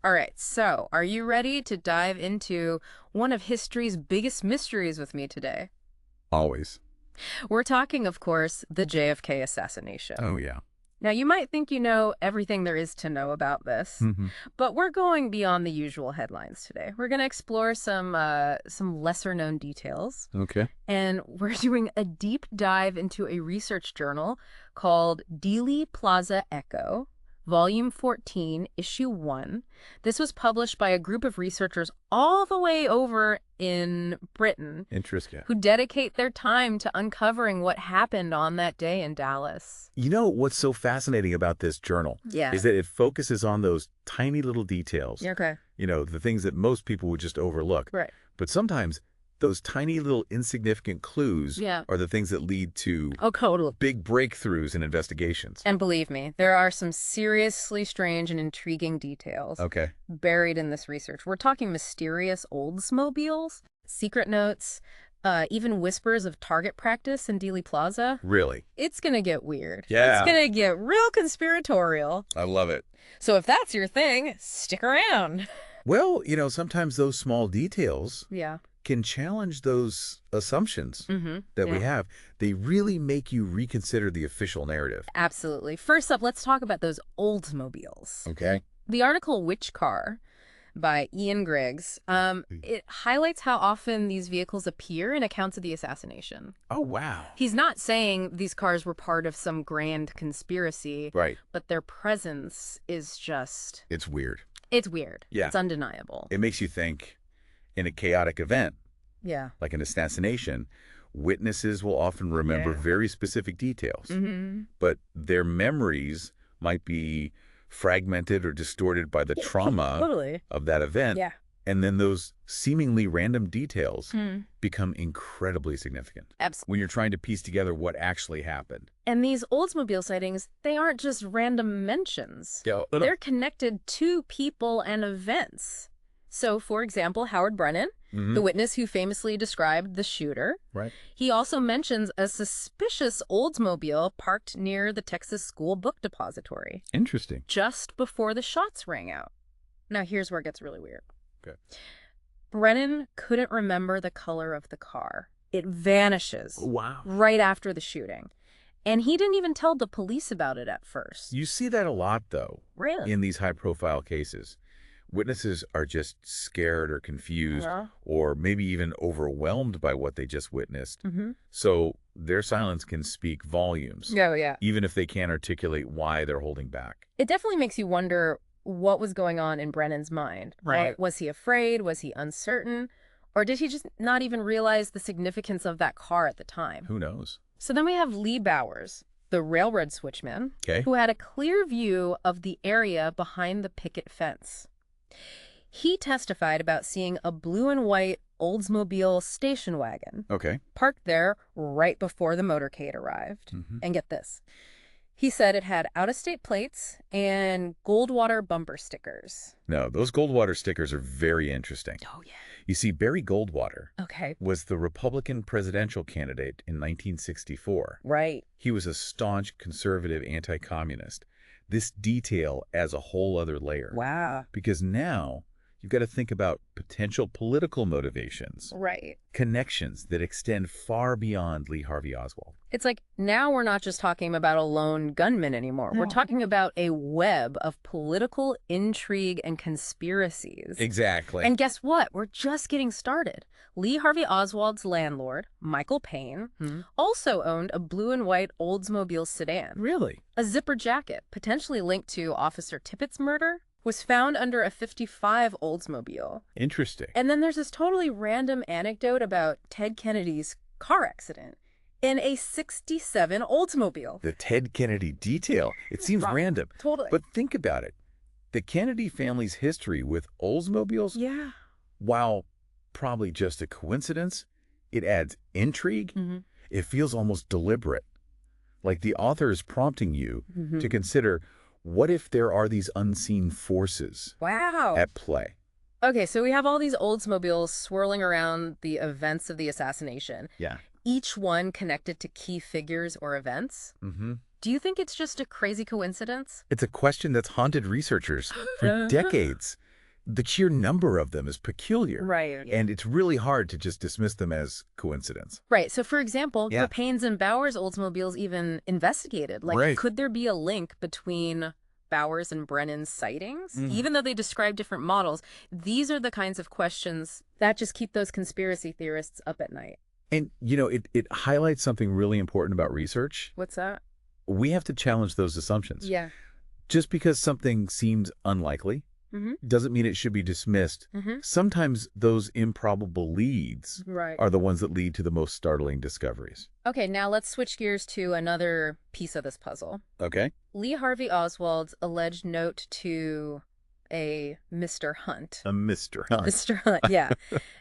All right, so are you ready to dive into one of history's biggest mysteries with me today? Always. We're talking, of course, the JFK assassination. Oh, yeah. Now, you might think you know everything there is to know about this, Hmm. but we're going beyond the usual headlines today. We're going to explore some lesser-known details, Okay. and we're doing a deep dive into a research journal called Dealey Plaza Echo, Volume 14, Issue 1. This was published by a group of researchers all the way over in Britain Interesting. who dedicate their time to uncovering what happened on that day in Dallas. You know what's so fascinating about this journal Yeah. is that it focuses on those tiny little details. Okay. You know, the things that most people would just overlook. Right. But sometimes those tiny little insignificant clues Yeah. are the things that lead to Oh, totally. big breakthroughs in investigations. And believe me, there are some seriously strange and intriguing details Okay. buried in this research. We're talking mysterious Oldsmobiles, secret notes, even whispers of target practice in Dealey Plaza. Really? It's going to get weird. Yeah. It's going to get real conspiratorial. I love it. So if that's your thing, stick around. Well, you know, sometimes those small details Yeah. can challenge those assumptions Mm-hmm. that we have. They really make you reconsider the official narrative. Absolutely. First up, let's talk about those Oldsmobiles. Okay. The article Which Car by Ian Griggs, it highlights how often these vehicles appear in accounts of the assassination. Oh, wow. He's not saying these cars were part of some grand conspiracy, Right. but their presence is just, It's weird. it's weird. Yeah. It's undeniable. It makes you think in a chaotic event, Yeah. like an assassination, witnesses will often remember Yeah. very specific details, Mm-hmm. but their memories might be fragmented or distorted by the trauma Totally. of that event. Yeah. And then those seemingly random details Hmm. become incredibly significant Absolutely. when you're trying to piece together what actually happened. And these Oldsmobile sightings, they aren't just random mentions. Yeah, They're connected to people and events. So, for example, Howard Brennan, the witness who famously described the shooter, right. he also mentions a suspicious Oldsmobile parked near the Texas School Book Depository Interesting. just before the shots rang out. Now, here's where it gets really weird. Okay. Brennan couldn't remember the color of the car. It vanishes Wow. right after the shooting. And he didn't even tell the police about it at first. You see that a lot, though, Really? in these high-profile cases. Witnesses are just scared or confused Yeah. or maybe even overwhelmed by what they just witnessed. Mm-hmm. So their silence can speak volumes, Oh, yeah. even if they can't articulate why they're holding back. It definitely makes you wonder what was going on in Brennan's mind. Right. Was he afraid? Was he uncertain? Or did he just not even realize the significance of that car at the time? Who knows? So then we have Lee Bowers, the railroad switchman, Okay. who had a clear view of the area behind the picket fence. He testified about seeing a blue and white Oldsmobile station wagon Okay. parked there right before the motorcade arrived. Mhm. And get this. He said it had out-of-state plates and Goldwater bumper stickers. No, those Goldwater stickers are very interesting. Oh, yeah. You see, Barry Goldwater Okay. was the Republican presidential candidate in 1964. Right. He was a staunch conservative anti-communist. This detail adds a whole other layer. Wow. Because now you've got to think about potential political motivations, Right. connections that extend far beyond Lee Harvey Oswald. It's like now we're not just talking about a lone gunman anymore. We're No. talking about a web of political intrigue and conspiracies. Exactly. And guess what? We're just getting started. Lee Harvey Oswald's landlord, Michael Payne, also owned a blue and white Oldsmobile sedan. Really? A zipper jacket, potentially linked to Officer Tippett's murder, was found under a 55 Oldsmobile. Interesting. And then there's this totally random anecdote about Ted Kennedy's car accident in a 67 Oldsmobile. The Ted Kennedy detail. It seems Right. random. Totally. But think about it. The Kennedy family's history with Oldsmobiles, yeah. while probably just a coincidence, it adds intrigue. Mm-hmm. It feels almost deliberate. Like the author is prompting you to consider, what if there are these unseen forces Wow. at play? Okay, so we have all these Oldsmobiles swirling around the events of the assassination, Yeah. each one connected to key figures or events. Mm-hmm. Do you think it's just a crazy coincidence? It's a question that's haunted researchers for decades. the sheer number of them is peculiar. Right. And it's really hard to just dismiss them as coincidence. Right. So, for example, Yeah. were Payne's and Bowers' Oldsmobiles even investigated? Like, Right. could there be a link between Bowers and Brennan's sightings? Mhm. Even though they describe different models, these are the kinds of questions that just keep those conspiracy theorists up at night. And, it highlights something really important about research. What's that? We have to challenge those assumptions. Yeah. Just because something seems unlikely Mm-hmm. doesn't mean it should be dismissed. Mm-hmm. Sometimes those improbable leads Right. are the ones that lead to the most startling discoveries. Okay, now let's switch gears to another piece of this puzzle. Okay? Lee Harvey Oswald's alleged note to a Mr. Hunt. A Mr. Hunt. Mr. Hunt, yeah.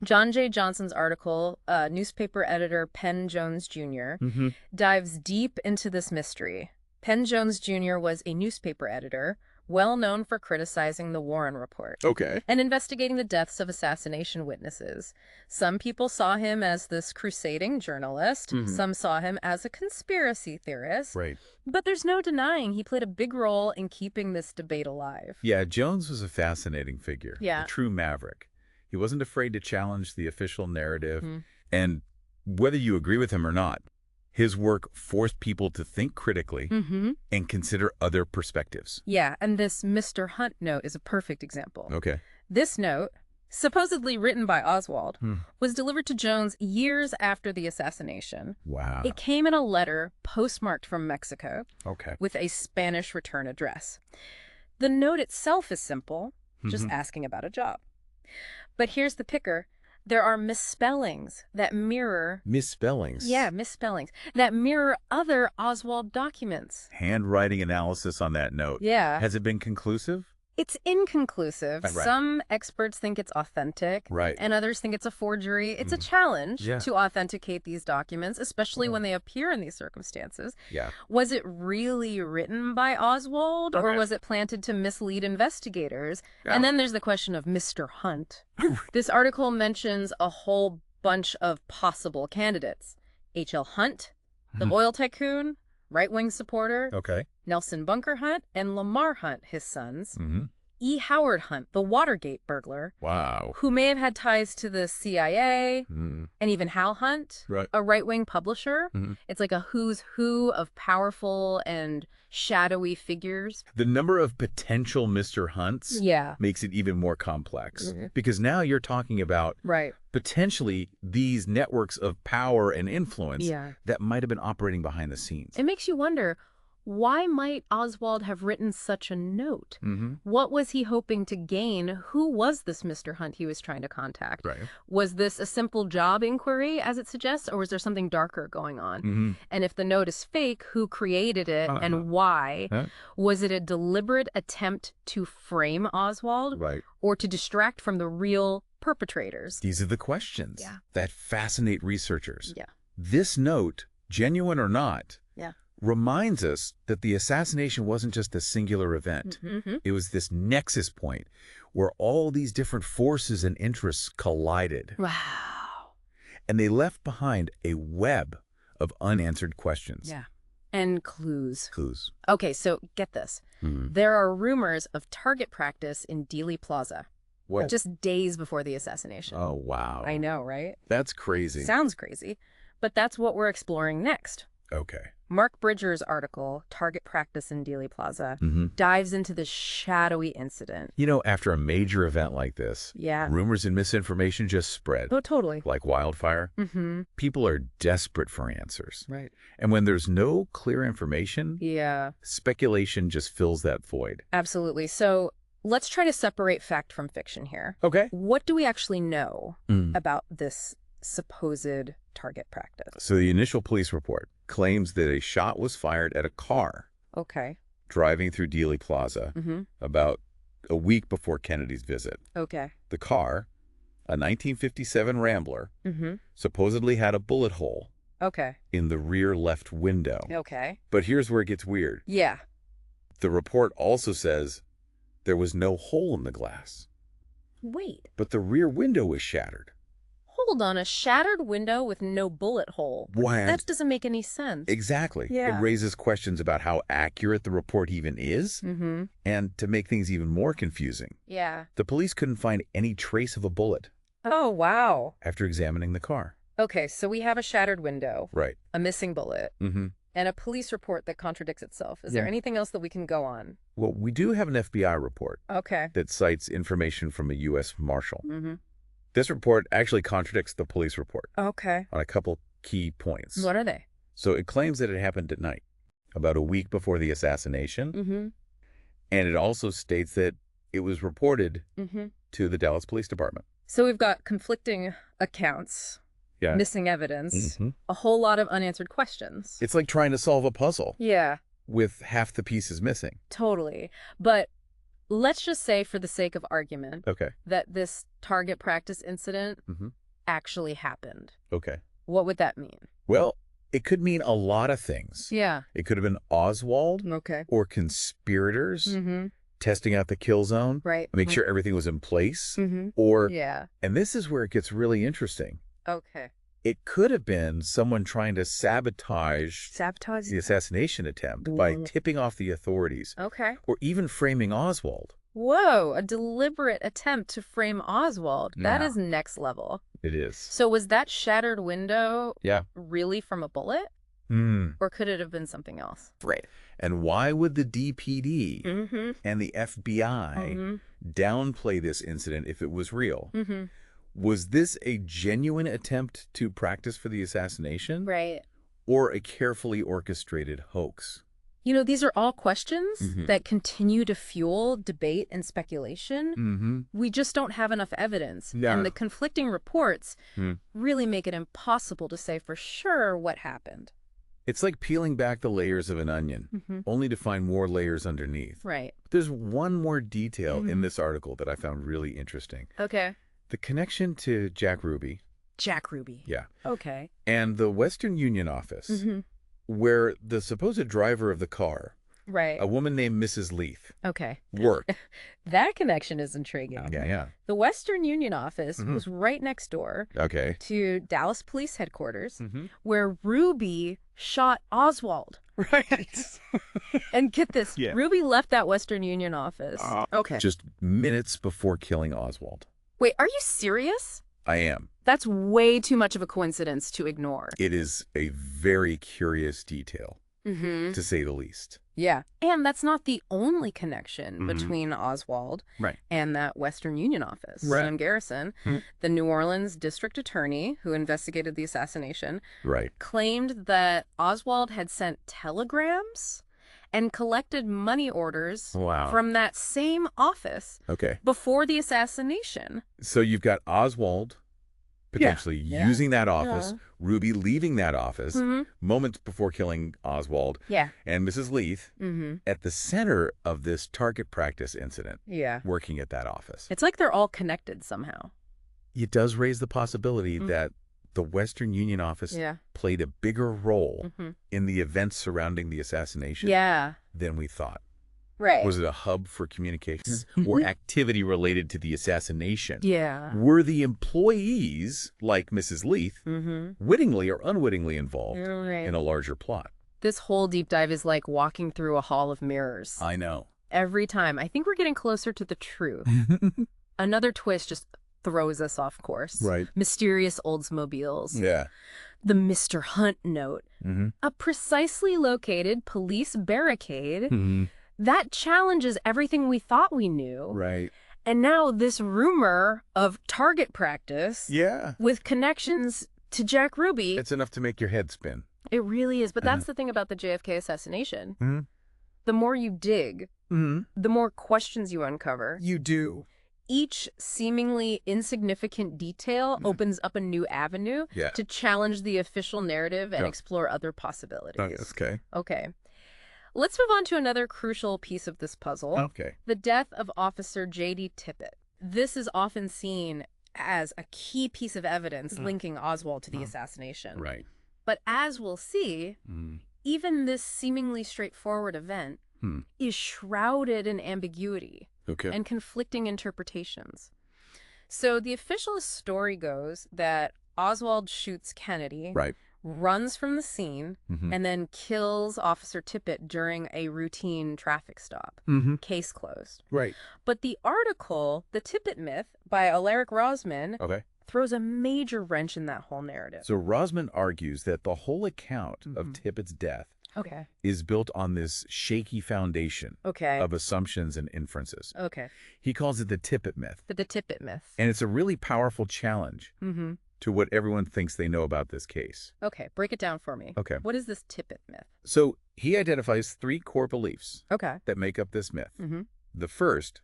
John J. Johnson's article, newspaper editor Penn Jones Jr., Mm-hmm. dives deep into this mystery. Penn Jones Jr. was a newspaper editor, well known for criticizing the Warren Report Okay. and investigating the deaths of assassination witnesses. Some people saw him as this crusading journalist. Mhm. Some saw him as a conspiracy theorist. Right. But there's no denying he played a big role in keeping this debate alive. Yeah, Jones was a fascinating figure. Yeah. A true maverick. He wasn't afraid to challenge the official narrative. Mhm. And whether you agree with him or not, his work forced people to think critically Mm-hmm. and consider other perspectives. Yeah, and this Mr. Hunt note is a perfect example. Okay. This note, supposedly written by Oswald, was delivered to Jones years after the assassination. Wow. It came in a letter postmarked from Mexico Okay. with a Spanish return address. The note itself is simple, just Mhm. asking about a job. But here's the picker. There are misspellings that mirror... Misspellings. Yeah, misspellings that mirror other Oswald documents. Handwriting analysis on that note. Yeah. Has it been conclusive? It's inconclusive. Right. Some experts think it's authentic, Right. and others think it's a forgery. It's a challenge Yeah. to authenticate these documents, especially when they appear in these circumstances. Yeah. Was it really written by Oswald, or Okay. was it planted to mislead investigators? Yeah. And then there's the question of Mr. Hunt. This article mentions a whole bunch of possible candidates. H.L. Hunt, the oil tycoon, right-wing supporter, Okay. Nelson Bunker Hunt, and Lamar Hunt, his sons. Mm-hmm. E. Howard Hunt, the Watergate burglar, Wow. who may have had ties to the CIA, Mm. and even Hal Hunt, Right. a right-wing publisher. Mhm. It's like a who's who of powerful and shadowy figures. The number of potential Mr. Hunts Yeah. makes it even more complex. Mhm. Because now you're talking about Right. potentially these networks of power and influence Yeah. that might have been operating behind the scenes. It makes you wonder, why might Oswald have written such a note? Mm-hmm. What was he hoping to gain? Who was this Mr. Hunt he was trying to contact? Right. Was this a simple job inquiry, as it suggests, or was there something darker going on? Mm-hmm. And if the note is fake, who created it Uh-huh. and why? Huh? Was it a deliberate attempt to frame Oswald Right. or to distract from the real perpetrators? These are the questions Yeah. that fascinate researchers. Yeah. This note, genuine or not, Yeah. reminds us that the assassination wasn't just a singular event. Mm-hmm. It was this nexus point where all these different forces and interests collided, Wow. and they left behind a web of unanswered questions. Yeah. And clues. Clues. Okay, so get this. There are rumors of target practice in Dealey Plaza, What? just days before the assassination. Oh, wow. I know, right? That's crazy. Sounds crazy, but that's what we're exploring next. Okay. Mark Bridger's article, Target Practice in Dealey Plaza, Mm-hmm. dives into this shadowy incident. After a major event like this, Yeah. rumors and misinformation just spread Oh, totally. like wildfire. Mm-hmm. People are desperate for answers. Right. And when there's no clear information, Yeah, speculation just fills that void. absolutely. So let's try to separate fact from fiction here. Okay. What do we actually know Mm. about this supposed target practice? So the initial police report claims that a shot was fired at a car Okay. driving through Dealey Plaza Mm-hmm. about a week before Kennedy's visit. Okay. The car, a 1957 Rambler, Mm-hmm. supposedly had a bullet hole Okay. in the rear left window. Okay. But here's where it gets weird. Yeah. The report also says there was no hole in the glass, Wait. but the rear window was shattered. Hold on, a shattered window with no bullet hole. What? That doesn't make any sense. Exactly. Yeah. It raises questions about how accurate the report even is. Mm-hmm. And to make things even more confusing, Yeah. the police couldn't find any trace of a bullet Oh, wow. after examining the car. Okay, so we have a shattered window, Right. a missing bullet, Mm-hmm. and a police report that contradicts itself. Is there Yeah. anything else that we can go on? Well, we do have an FBI report Okay. that cites information from a U.S. Marshal. Mm-hmm. This report actually contradicts the police report Okay. on a couple key points. What are they? So it claims that it happened at night, about a week before the assassination. Mm-hmm. And it also states that it was reported Mm-hmm. to the Dallas Police Department. So we've got conflicting accounts, Yeah. missing evidence, Mhm. a whole lot of unanswered questions. It's like trying to solve a puzzle Yeah, with half the pieces missing. totally. But let's just say, for the sake of argument, Okay. that this target practice incident Mm-hmm. actually happened. Okay. What would that mean? Well, it could mean a lot of things. Yeah. It could have been Oswald Okay. or conspirators Mm-hmm. testing out the kill zone, Right. make sure everything was in place, Mm-hmm. or, Yeah. and this is where it gets really interesting, Okay. it could have been someone trying to sabotage Sabotage? the assassination attempt by Mm. tipping off the authorities Okay. or even framing Oswald. Whoa, a deliberate attempt to frame Oswald. That Yeah. is next level. It is. So was that shattered window Yeah. really from a bullet? Mm. Or could it have been something else? Right. And why would the DPD Mm-hmm. and the FBI Mm-hmm. downplay this incident if it was real? Mm-hmm. Was this a genuine attempt to practice for the assassination? Right. Or a carefully orchestrated hoax? You know, these are all questions Mhm. that continue to fuel debate and speculation. Mm-hmm. We just don't have enough evidence. No. And the conflicting reports Hmm. really make it impossible to say for sure what happened. It's like peeling back the layers of an onion, Mm-hmm. only to find more layers underneath. Right. There's one more detail in Mhm. this article that I found really interesting. Okay. The connection to Jack Ruby, Jack Ruby. yeah, Okay. and the Western Union office, Mm-hmm. where the supposed driver of the car, Right. a woman named Mrs. Leith, Okay. worked. That connection is intriguing. Yeah. The Western Union office Mhm. was right next door Okay. to Dallas Police Headquarters, Mm-hmm. where Ruby shot Oswald. Right. And get this, Yeah. Ruby left that Western Union office. Okay. Just minutes before killing Oswald. Wait, are you serious? I am. That's way too much of a coincidence to ignore. It is a very curious detail, Mm-hmm. to say the least. Yeah. And that's not the only connection Mhm. between Oswald Right. and that Western Union office. Right. Jim Garrison, Hmm. the New Orleans district attorney who investigated the assassination, Right. claimed that Oswald had sent telegrams and collected money orders Wow. from that same office Okay. before the assassination. So you've got Oswald potentially Yeah. using that office, Yeah. Ruby leaving that office Mm-hmm. moments before killing Oswald, Yeah. and Mrs. Leith Mm-hmm. at the center of this target practice incident, Yeah. working at that office. It's like they're all connected somehow. It does raise the possibility Mm. that the Western Union office Yeah. played a bigger role Mm-hmm. in the events surrounding the assassination Yeah. than we thought. Right. Was it a hub for communications or activity related to the assassination? Yeah. Were the employees, like Mrs. Leith, Mm-hmm. wittingly or unwittingly involved Right. in a larger plot? This whole deep dive is like walking through a hall of mirrors. I know. Every time. I think we're getting closer to the truth. Another twist just throws us off course. Right. Mysterious Oldsmobiles. Yeah. The Mr. Hunt note. Mm-hmm. A precisely located police barricade Mm-hmm. that challenges everything we thought we knew. Right. And now this rumor of target practice Yeah. with connections to Jack Ruby. It's enough to make your head spin. It really is. But that's the thing about the JFK assassination. Mm-hmm. The more you dig, Mm-hmm. the more questions you uncover. You do. Each seemingly insignificant detail opens up a new avenue Yeah. to challenge the official narrative and Yeah. explore other possibilities. Okay. Okay. Let's move on to another crucial piece of this puzzle. Okay. The death of Officer J.D. Tippit. This is often seen as a key piece of evidence linking Oswald to the assassination. Right. But as we'll see, Mm. even this seemingly straightforward event is shrouded in ambiguity Okay. and conflicting interpretations. So the official story goes that Oswald shoots Kennedy, Right. runs from the scene, and then kills Officer Tippit during a routine traffic stop. Case closed. Right. But the article, The Tippit Myth, by Alaric Rosman, Okay. throws a major wrench in that whole narrative. So Rosman argues that the whole account of Tippit's death Okay. is built on this shaky foundation Okay. of assumptions and inferences. Okay. He calls it the Tippit myth. The Tippit Myth. And it's a really powerful challenge to what everyone thinks they know about this case. Okay. Break it down for me. Okay. What is this Tippit Myth? So he identifies 3 core beliefs Okay. that make up this myth. The first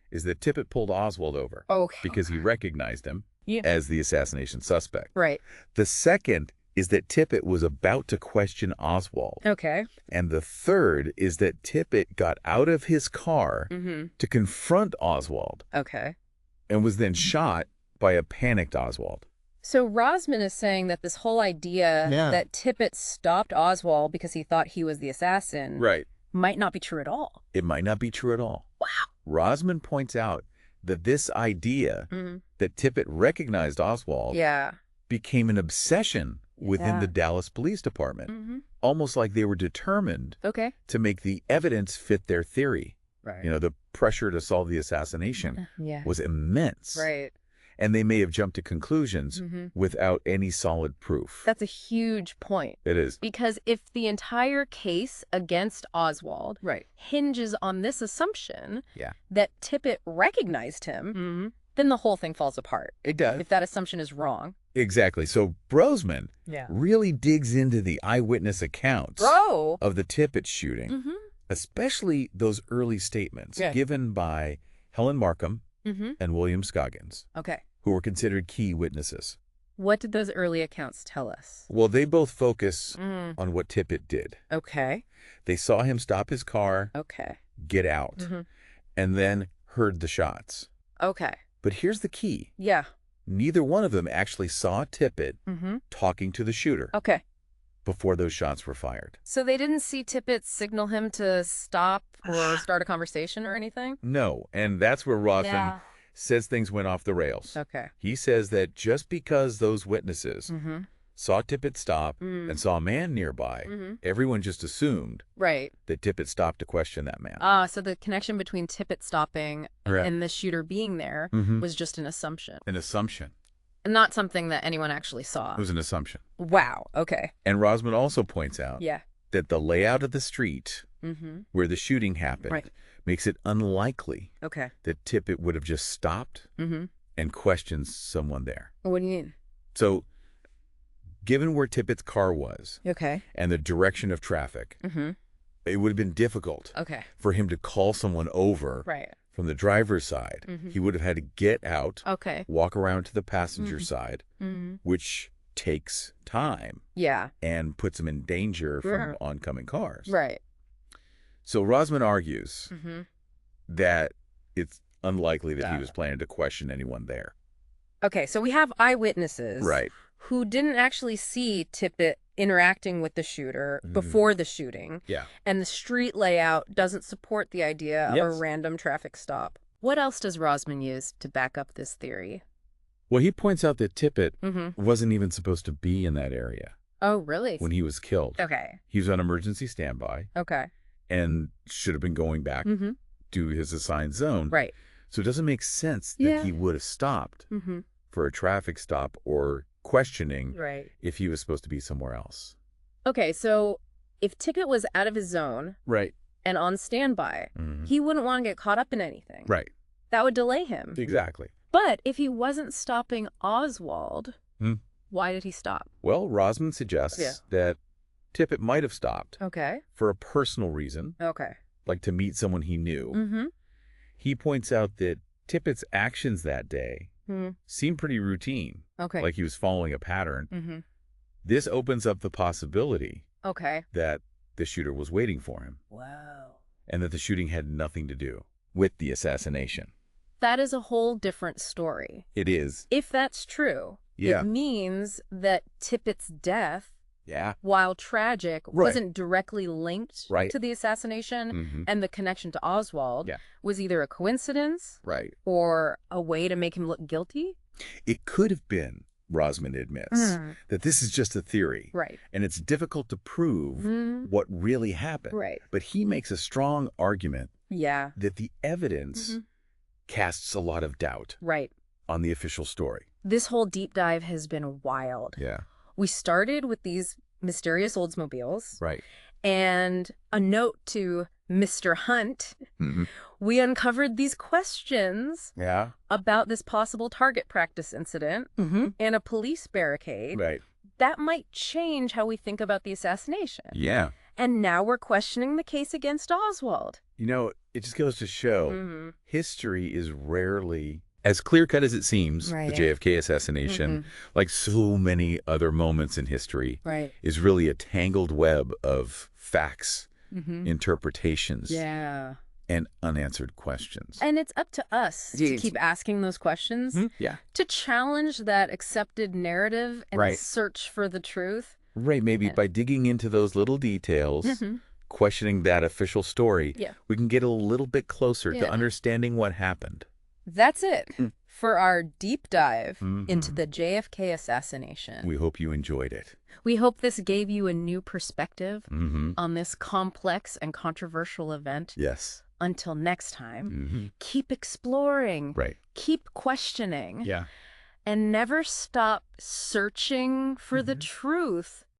is that Tippit pulled Oswald over because he recognized him as the assassination suspect. Right. The second is that Tippit was about to question Oswald. Okay. And the third is that Tippit got out of his car to confront Oswald Okay. and was then shot by a panicked Oswald. So Rosman is saying that this whole idea that Tippit stopped Oswald because he thought he was the assassin might not be true at all. It might not be true at all. Wow. Rosman points out that this idea that Tippit recognized Oswald became an obsession within the Dallas Police Department, almost like they were determined to make the evidence fit their theory. Right. You know, the pressure to solve the assassination was immense. Right. And they may have jumped to conclusions without any solid proof. That's a huge point. It is. Because if the entire case against Oswald hinges on this assumption that Tippit recognized him, then the whole thing falls apart. It does. If that assumption is wrong. Exactly. So Brosman really digs into the eyewitness accounts of the Tippit shooting, especially those early statements given by Helen Markham and William Scoggins, who were considered key witnesses. What did those early accounts tell us? Well, they both focus on what Tippit did. Okay. They saw him stop his car, get out, and then heard the shots. Okay. But here's the key. Yeah. Neither one of them actually saw Tippit talking to the shooter before those shots were fired. So they didn't see Tippit signal him to stop or start a conversation or anything? No, and that's where Rosman says things went off the rails. Okay. He says that just because those witnesses saw Tippit stop and saw a man nearby, everyone just assumed that Tippit stopped to question that man. So the connection between Tippit stopping and the shooter being there was just an assumption. An assumption. Not something that anyone actually saw. It was an assumption. Wow. Okay. And Rosman also points out that the layout of the street where the shooting happened makes it unlikely that Tippit would have just stopped and questioned someone there. What do you mean? So, given where Tippit's car was and the direction of traffic, it would have been difficult for him to call someone over from the driver's side. He would have had to get out, walk around to the passenger side, which takes time and puts him in danger from oncoming cars. Right. So Rosman argues that it's unlikely that he was planning to question anyone there. Okay, so we have eyewitnesses who didn't actually see Tippit interacting with the shooter before the shooting. And the street layout doesn't support the idea of a random traffic stop. What else does Rosman use to back up this theory? Well, he points out that Tippit wasn't even supposed to be in that area. Oh, really? When he was killed. Okay. He was on emergency standby. Okay. And should have been going back to his assigned zone. Right. So it doesn't make sense that he would have stopped for a traffic stop or questioning if he was supposed to be somewhere else. Okay, so if Tippit was out of his zone and on standby, he wouldn't want to get caught up in anything. Right. That would delay him. Exactly. But if he wasn't stopping Oswald, why did he stop? Well, Rosman suggests that Tippit might have stopped for a personal reason, like to meet someone he knew. He points out that Tippit's actions that day seemed pretty routine, like he was following a pattern. This opens up the possibility that the shooter was waiting for him. Wow. And that the shooting had nothing to do with the assassination. That is a whole different story. It is. If that's true, it means that Tippit's death Yeah. while tragic, wasn't directly linked to the assassination, and the connection to Oswald was either a coincidence or a way to make him look guilty. It could have been, Rosman admits, that this is just a theory. And it's difficult to prove what really happened. But he makes a strong argument that the evidence casts a lot of doubt on the official story. This whole deep dive has been wild. We started with these mysterious Oldsmobiles. And a note to Mr. Hunt, we uncovered these questions about this possible target practice incident and a police barricade that might change how we think about the assassination. And now we're questioning the case against Oswald. You know, it just goes to show history is rarely as clear-cut as it seems. The JFK assassination, like so many other moments in history, is really a tangled web of facts, interpretations, and unanswered questions. And it's up to us to keep asking those questions, to challenge that accepted narrative and search for the truth. Maybe by digging into those little details, questioning that official story, we can get a little bit closer to understanding what happened. That's it for our deep dive into the JFK assassination. We hope you enjoyed it. We hope this gave you a new perspective on this complex and controversial event. Yes. Until next time, keep exploring, keep questioning, and never stop searching for the truth